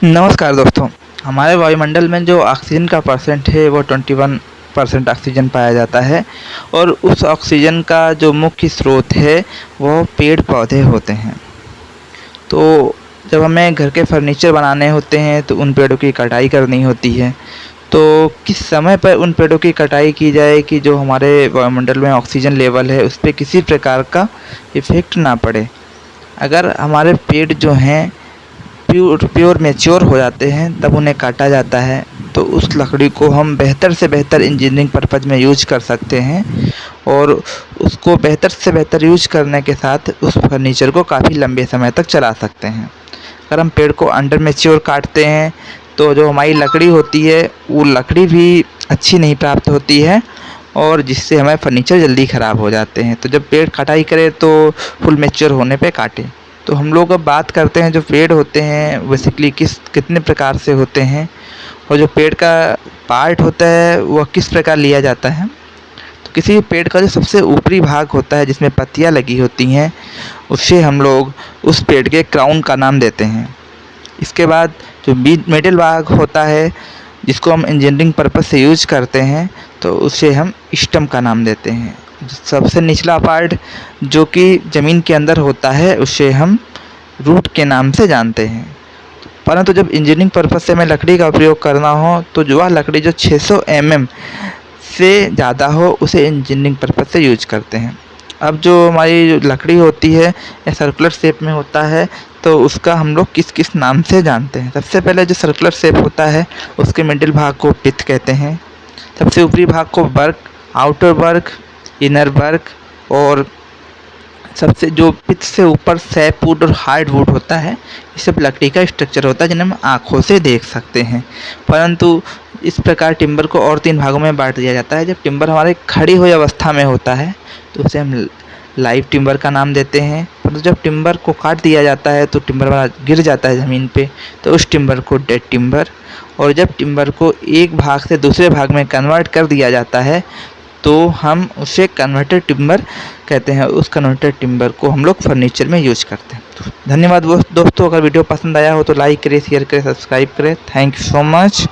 नमस्कार दोस्तों। हमारे वायुमंडल में जो ऑक्सीजन का परसेंट है वो 21% ऑक्सीजन पाया जाता है और उस ऑक्सीजन का जो मुख्य स्रोत है वो पेड़ पौधे होते हैं। तो जब हमें घर के फर्नीचर बनाने होते हैं तो उन पेड़ों की कटाई करनी होती है। तो किस समय पर उन पेड़ों की कटाई की जाए कि जो हमारे वायुमंडल में ऑक्सीजन लेवल है उस पर किसी प्रकार का इफ़ेक्ट ना पड़े। अगर हमारे पेड़ जो हैं प्योर मैच्योर हो जाते हैं तब उन्हें काटा जाता है, तो उस लकड़ी को हम बेहतर से बेहतर इंजीनियरिंग पर्पज़ में यूज कर सकते हैं और उसको बेहतर से बेहतर यूज करने के साथ उस फर्नीचर को काफ़ी लंबे समय तक चला सकते हैं। अगर हम पेड़ को अंडर मैच्योर काटते हैं तो जो हमारी लकड़ी होती है वो लकड़ी भी अच्छी नहीं प्राप्त होती है और जिससे हमारे फर्नीचर जल्दी ख़राब हो जाते हैं। तो जब पेड़ कटाई करें तो फुल मैच्योर होने पे काटें। तो हम लोग अब बात करते हैं जो पेड़ होते हैं बेसिकली कितने प्रकार से होते हैं और जो पेड़ का पार्ट होता है वह किस प्रकार लिया जाता है। तो किसी पेड़ का जो सबसे ऊपरी भाग होता है जिसमें पत्तियां लगी होती हैं उससे हम लोग उस पेड़ के क्राउन का नाम देते हैं। इसके बाद जो मिडिल भाग होता है जिसको हम इंजीनियरिंग पर्पज़ से यूज करते हैं तो उसे हम स्टम का नाम देते हैं। सबसे निचला पार्ट जो कि ज़मीन के अंदर होता है उसे हम रूट के नाम से जानते हैं। परंतु जब इंजीनियरिंग पर्पज़ से हमें लकड़ी का उपयोग करना हो तो जो वह लकड़ी जो 600 mm से ज़्यादा हो उसे इंजीनियरिंग पर्पज़ से यूज करते हैं। अब जो हमारी जो लकड़ी होती है यह सर्कुलर शेप में होता है, तो उसका हम लोग किस किस नाम से जानते हैं। सबसे पहले जो सर्कुलर शेप होता है उसके मिडिल भाग को पिथ कहते हैं, सबसे ऊपरी भाग को बर्क, आउटर बर्क, इनर बर्क और सबसे जो पिथ से ऊपर सैपवुड और हार्डवुड होता है ये सब लकड़ी का स्ट्रक्चर होता है जिन्हें हम आँखों से देख सकते हैं। परंतु इस प्रकार टिम्बर को और 3 भागों में बांट दिया जाता है। जब टिम्बर हमारे खड़ी हुई अवस्था में होता है तो उसे हम लाइव टिम्बर का नाम देते हैं, परंतु जब टिम्बर को काट दिया जाता है तो टिम्बर हमारा गिर जाता है ज़मीन पे तो उस टिम्बर को डेड टिम्बर, और जब टिम्बर को एक भाग से दूसरे भाग में कन्वर्ट कर दिया जाता है तो हम उसे कन्वर्टेड टिम्बर कहते हैं। उस कन्वर्टेड टिम्बर को हम लोग फर्नीचर में यूज करते हैं। तो धन्यवाद दोस्तों। अगर वीडियो पसंद आया हो तो लाइक करें, शेयर करें, सब्सक्राइब करें। Thank you so much.